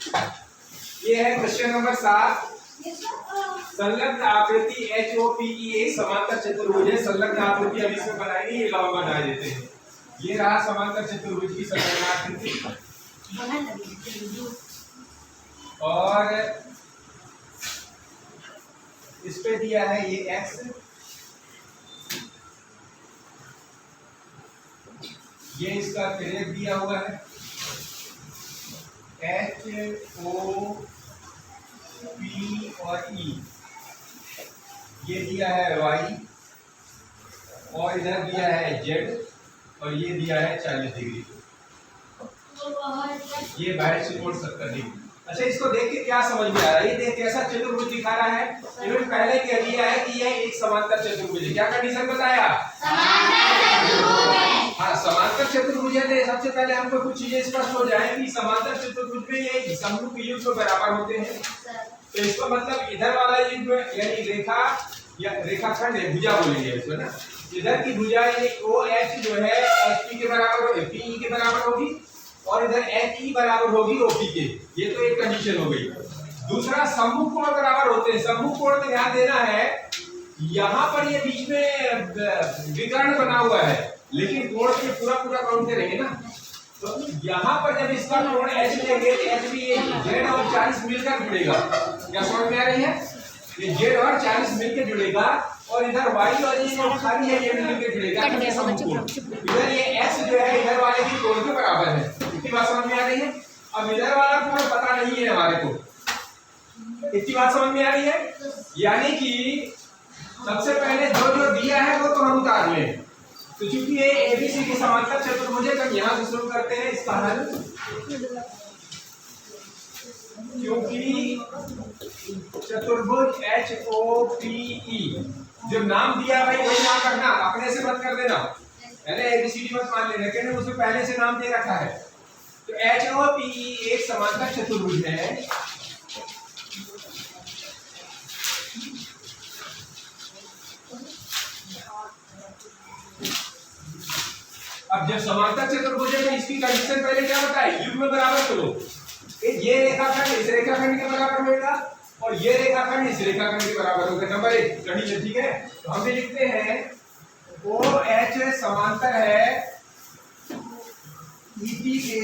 ये है question number 7। संलग्न आकृति HOPE एक समांतर चतुर्भुज है। संलग्न आकृति अब इसमें बनाएंगे, ये लॉन्ग बना देते हैं। ये रहा समांतर चतुर्भुज की संलग्न आकृति और इस पे दिया है ये x, ये इसका त्रिज्या दिया हुआ है HOP और E, ये दिया है y और इधर दिया है z और ये दिया है 40 डिग्री। ये बाहर से कोण 70 डिग्री। अच्छा, इसको देख के क्या समझ में आ रहा है? ये देख कैसा चतुर्भुज दिखा रहा है। इन्होंने पहले कह दिया है कि यह एक समांतर चतुर्भुज है। क्या कंडीशन बताया? हाँ, समांतर चतुर्भुज है। तो सबसे पहले हमको कुछ चीजें स्पष्ट हो जाए कि समांतर चतुर्भुज में ये समरूप युग्म तो बराबर होते हैं। तो इसका मतलब इधर वाला युग्म यानी रेखा या रेखाखंड है, भुजा बोलेंगे इसको ना। इधर की भुजा यानी OH जो है HP के बराबर, PE के बराबर होगी और इधर HE बराबर होगी OP के। ये तो एक कंडीशन हो गई। दूसरा, सम्मुख कोण बराबर होते हैं। सम्मुख कोण में ध्यान देना है, यहाँ पर ये बीच में विकर्ण बना हुआ है, लेकिन कोण के पूरा काउंट करेंगे ना। तो यहाँ पर जब इसका कोण H लेंगे तो H भी Z और 40 मिलकर जुड़ेगा। क्या समझ में आ रही है? ये Z और 40 मिलकर जुड़ेगा और इधर y और ये जो खाली है ये मिलकर जुड़ेगा। इधर ये x जो है इधर वाले की कोण के बराबर है। इतनी बात समझ में आ रही है? अब इधर वाला कोण पता नहीं है हमारे को। इतनी बात समझ में आ रही है? यानी कि सबसे पहले जो दिया है वो तो हम उतार लें। तो चूंकि ये ABC की समांतर चतुर्भुज है, तो यहाँ से शुरू करते हैं इसका हल। क्योंकि चतुर्भुज HOPE जो नाम दिया भाई वही नाम रखना, अपने से मत कर देना, पहले ABCD मत मान लेना, लेकिन उसमें पहले से नाम दे रखा है। तो HOPE एक समांतर चतुर्भुज है। अब जब समांतर चतुर्भुज है तो इसकी कंडीशन पहले क्या बताए? युग्म बराबर करो। ये रेखाखंड इस रेखाखंड के बराबर होगा और ये रेखाखंड इस रेखाखंड के बराबर होगा। नंबर 1 कंडीशन, ठीक है? तो हम भी लिखते हैं OH समांतर है EP के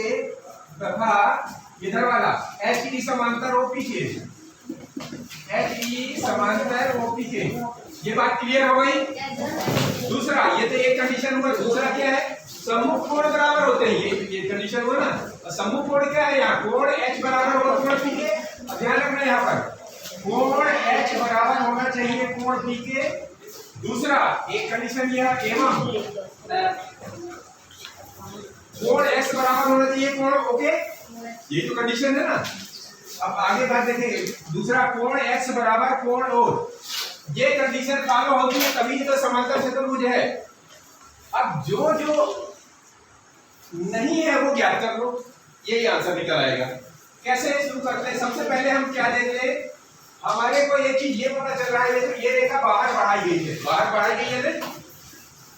तथा इधर वाला HE समांतर OP के। HE समांतर OP के। ये बात क्लियर हो गई? दूसरा, ये तो एक कंडीशन हुआ। दूसरा क्या है? सम्मुख कोण बराबर होते हैं। ये कंडीशन हुआ ना। सम्मुख कोण क्या है? यहाँ कोण H बराबर होगा कोण P के। ध्यान रखना यहाँ पर कोण H बराबर होना चाहिए कोण P के। दूसरा एक कंडीशन यह एवं कोण X बराबर होना चाहिए कोण ओके। ये तो कंडीशन है ना। अब आगे बात देखेंगे। दूसरा, कोण X बराबर कोण O। ये कंडीशन फॉलो होती है तभी तो समांतर चतुर्भुज है। अब जो नहीं है वो ज्ञात कर लो, यही आंसर निकल आएगा। कैसे शुरू करते हैं? सबसे पहले हम क्या देख ले, हमारे को ये चीज ये पता चल रहा है तो ये रेखा बाहर बढ़ाई गई है। बाहर बढ़ाई गई है ना,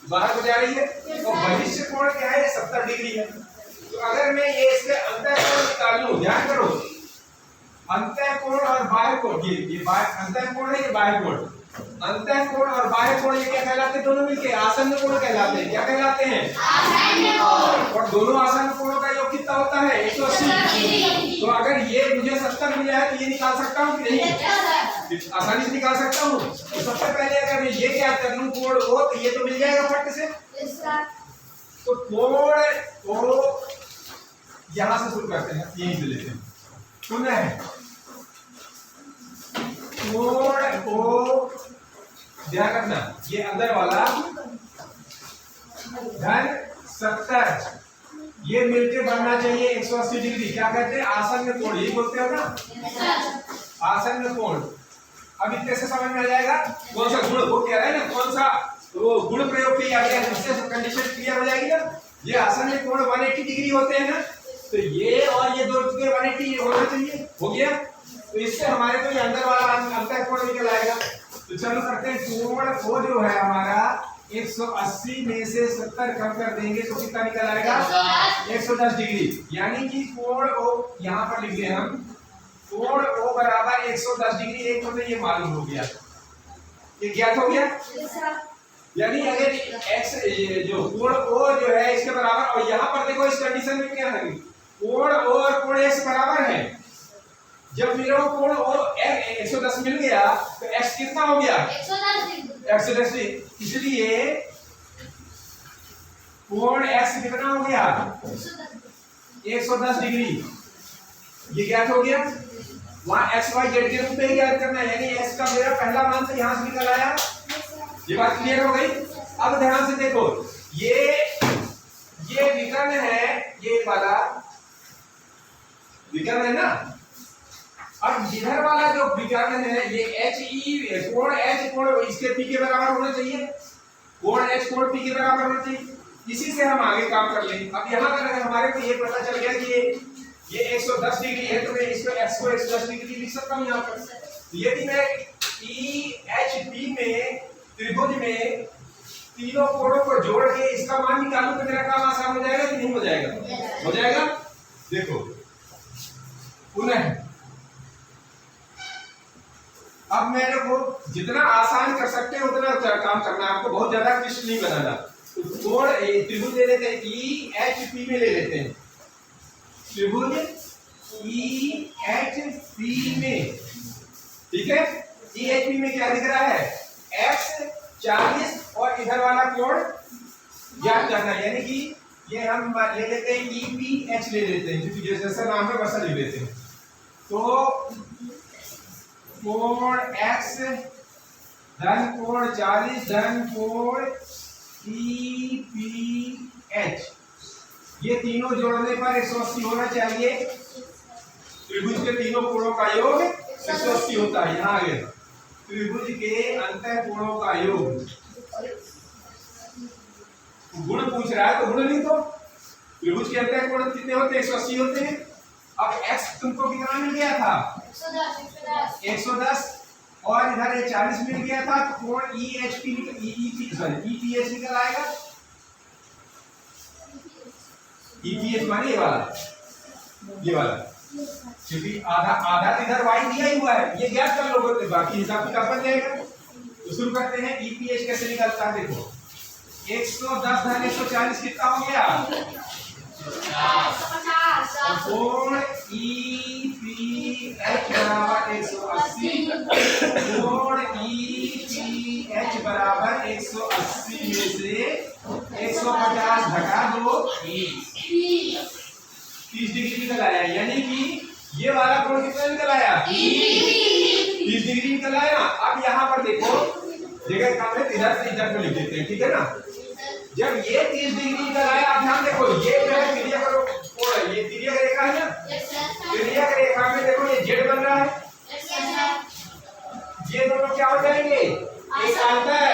बाहर को जा रही है। तो भविष्य कोण क्या है? 70 डिग्री है। तो अगर मैं ये इसके अंतःकोण निकाल लूं, ध्यान करो, अंतःकोण और बाह्य कोण, ये अंतःकोण है, ये बाह्य कोण। अंतःकोण और बाह्य कोण ये क्या कहलाते हैं? दोनों मिलके आसन्न कोण कहलाते हैं। क्या कहलाते हैं? आसन्न कोण। और दोनों आसन्न कोणों का योग कितना होता है? 180। तो अगर ये मुझे 70 मिला है तो ये निकाल सकता हूँ कि नहीं? आसानी से निकाल सकता हूँ। तो सबसे पहले अगर मैं ये क्या कर लूं कोण O, तो ये तो मिल जाएगा फट से। तो कोण O यहां से शुरू करते हैं, यहीं से लेते हैं। सुनना है? कोण O, ध्यान रखना, ये अंदर वाला धन 70 ये मिलके बनना चाहिए 180 डिग्री। क्या कहते हैं? आसन्न कोण, यही बोलते हो ना, आसन्न कोण। अब इतने से समझ में आ जाएगा कौन सा गुण वो कह रहा है ना, कौन सा वो गुण प्रयोग किया गया है, जिससे कंडीशन क्लियर हो जाएगी ना। ये आसन्न कोण 180 डिग्री होते हैं ना, तो ये और ये दो 180 होना चाहिए। हो गया? तो इससे हमारे को ये अंदर वाला अंतःकोण निकल आएगा। तो चलो करते हैं। कोण O जो है हमारा 180 में से 70 कम कर देंगे तो कितना निकल आएगा? 110 डिग्री। यानी कि कोण ओ यहाँ पर लिख दें हम, कोण ओ बराबर 110 डिग्री। एक तो ये मालूम हो गया, ये ज्ञात हो गया। यानी अगर x जो कोण ओ जो है इसके बराबर, और यहाँ पर देखो इस कंडीशन में क्या है, कोण ओ और कोण x बराबर है। जब मेरे को कोण ओ 110 मिल गया तो x कितना हो गया? 110 डिग्री। इसलिए कोण x कितना हो गया? 110 डिग्री। ये ज्ञात हो गया। वहां x y z के रूप में ज्ञात करना है, यानी x का मेरा पहला मान तो यहां से निकल आया। ये बात क्लियर हो गई। अब ध्यान से देखो, ये विकर्ण है, ये वाला विकर्ण है ना। अब इधर वाला जो विकर्ण है ये एच ई कोण एच कोण इसके पी के बराबर होना चाहिए। कोण एच कोण पी के बराबर होना चाहिए। इसी से हम आगे काम कर लेंगे। अब यहाँ पर हमारे को ये पता चल गया कि ये 110 डिग्री है, तो मैं इसको x को 110 डिग्री लिख सकता हूँ यहाँ पर। यदि मैं ई एच पी में त्रिभुज में तीनों कोणों को जोड़ के इसका मान निकालूं तो मेरा काम आसान हो जाएगा कि नहीं हो जाएगा? हो जाएगा। देखो पुनः अब मेरे को जितना आसान कर सकते हैं उतना काम करना है, आपको बहुत ज्यादा क्लिष्ट नहीं बनाना। तो कोण त्रिभुज ले लेते हैं, ई एच पी में ले लेते हैं। त्रिभुज ई एच पी में, ठीक है। ई एच पी में क्या दिख रहा है? x 40 और इधर वाला कोण ज्ञात करना है। यानी कि ये हम ले लेते हैं ई पी एच ले लेते हैं, क्योंकि जैसा नाम है वैसा ले लेते हैं। तो कोण x धन कोण 40 धन कोण ई पी एच, ये तीनों जोड़ने पर 180 होना चाहिए। त्रिभुज के तीनों कोणों का योग 180 होता है। यहाँ आगे त्रिभुज के अंतर कोणों का योग, गुण पूछ रहा है तो गुण नहीं, तो त्रिभुज के अंतर कोण कितने होते हैं? 180 होते हैं। अब x तुमको कितना मिल गया था? 110 और इधर ये 40 मिल गया था, तो कोण ई एच पी निकल आएगा। ई पी एच माने ये वाला, क्योंकि आधा इधर y दिया ही हुआ है, ये ज्ञात कर लो, बाकी हिसाब किताब बन जाएगा। तो शुरू करते हैं। ई पी एच कैसे निकलता है? देखो 110 धन 140 कितना हो गया? 150। कोण ई पी एच बराबर 180, कोण ई पी एच बराबर 180 में से 150 घटा दो 30 डिग्री निकल आया। यानी कि ये वाला कोण कितना निकल आया? 30 डिग्री निकल आया ना। अब यहाँ पर देखो जगह कम है, इधर से इधर को लिख देते हैं, ठीक है ना। जब ये 30 डिग्री निकल आया, आप ध्यान देखो, ये जो है तिर्यक कोण है, ये तिर्यक रेखा है ना। तिर्यक रेखा में देखो ये जेड बन रहा है, ये दोनों क्या हो जाएंगे? एकांतर।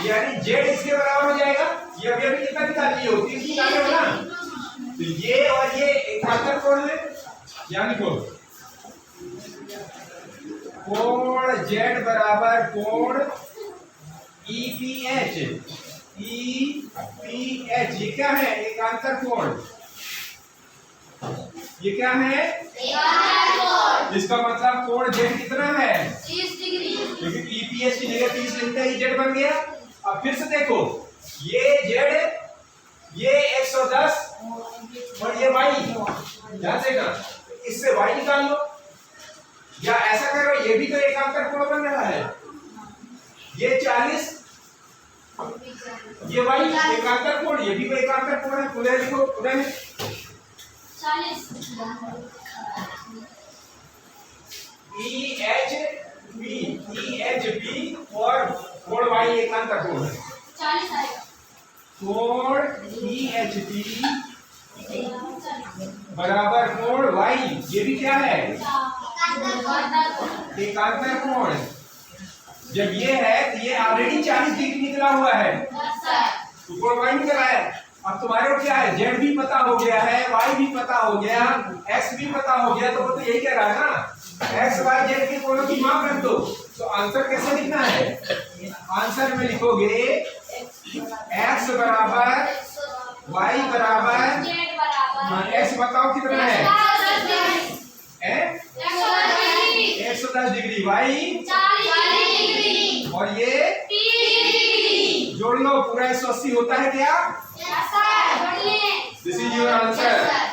यानी जेड इसके बराबर हो जाएगा। ये अभी कितना निकाली हो? 30 निकाले हो ना। तो ये और ये एकांतर कोण है, यानी कोण z बराबर कोण ई पी एच। ये क्या है? एकांतर कोण। ये क्या है? एकांतर कोण। इसका मतलब कोण z कितना है? 30 डिग्री। क्योंकि ई पी एच की जगह 30 लिखते ही z बन गया। अब फिर से देखो, ये z, ये 110 और ये y, ध्यान देना, इससे y निकाल लो, या ऐसा करो, ये भी तो एकांतर कोण बन रहा है। ये 40, ये y एकांतर कोण, ये भी तो एकांतर कोण है। पुनः लिखो, पुनः 40 ई एच बी और कोण y एकांतर कोण है। 40 आएगा। कोण ई एच बी बराबर कोण y, ये भी क्या है? एकांतर कोण। जब ये है तो ये ऑलरेडी 40 डिग्री निकला हुआ है, तो कोण y निकला है। अब तुम्हारे को क्या है? z भी पता हो गया है, y भी पता हो गया, x भी पता हो गया, तो वो तो यही कह रहा है ना, x y z के कोणों की माप रख दो। तो आंसर कैसे लिखना है? आंसर में लिखोगे x बराबर y बराबर x बताओ कितना है 110 डिग्री, y और ये जोड़ लो, पूरा 180 होता है क्या? This is your answer.